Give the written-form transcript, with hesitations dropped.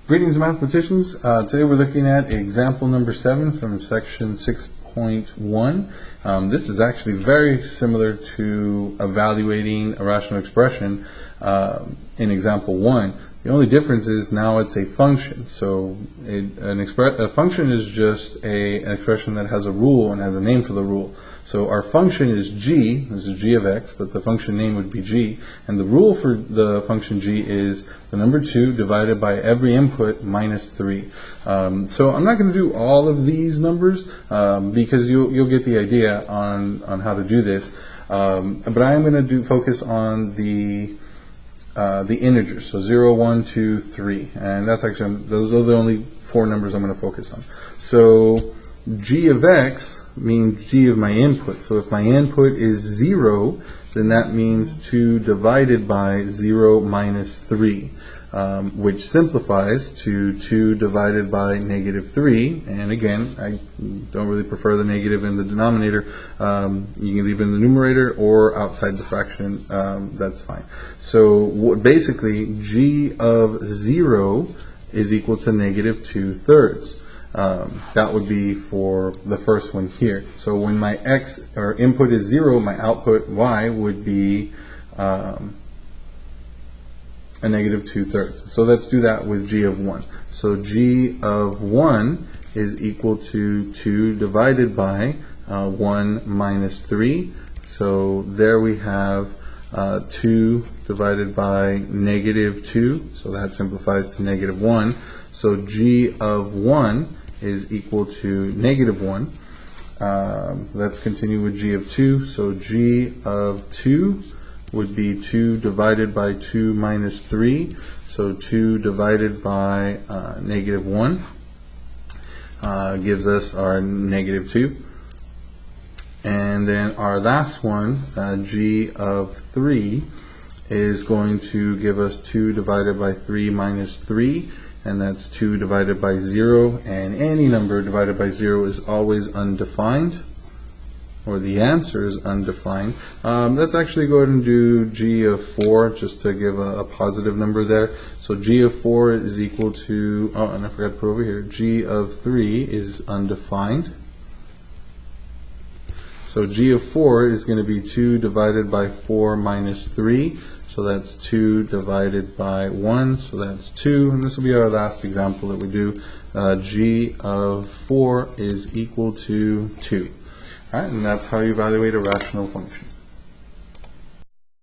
Greetings, mathematicians. Today we're looking at example number 7 from section 6.1. This is actually very similar to evaluating a rational expression in example 1. The only difference is now it's a function. So a function is just an expression that has a rule and has a name for the rule. So our function is g, this is g of x, but the function name would be g. And the rule for the function g is the number 2 divided by every input minus 3. So I'm not going to do all of these numbers because you'll get the idea on how to do this. But I am going to focus on the integers, so 0, 1, 2, 3. And that's actually, those are the only 4 numbers I'm going to focus on. So g of x means g of my input. So if my input is 0, then that means 2 divided by 0 minus 3, which simplifies to 2 divided by negative 3. And again, I don't really prefer the negative in the denominator. You can leave it in the numerator or outside the fraction. That's fine. So basically, g of 0 is equal to negative 2/3. That would be for the first one here. So when my x or input is 0, my output y would be a negative 2/3. So let's do that with g of 1. So g of 1 is equal to 2 divided by 1 minus 3. So there we have 2 divided by negative 2. So that simplifies to negative 1. So g of 1 is equal to negative 1. Let's continue with g of 2. So g of 2 would be 2 divided by 2 minus 3. So 2 divided by negative 1 gives us our negative 2. And then our last one, g of 3, is going to give us 2 divided by 3 minus 3. And that's 2 divided by 0, and any number divided by 0 is always undefined, or the answer is undefined. Let's actually go ahead and do g of 4 just to give a positive number there. So g of 4 is equal to, oh, and I forgot to put over here, g of 3 is undefined. So g of 4 is going to be 2 divided by 4 minus 3. So that's 2 divided by 1, so that's 2, and this will be our last example that we do. G of 4 is equal to 2. All right, and that's how you evaluate a rational function.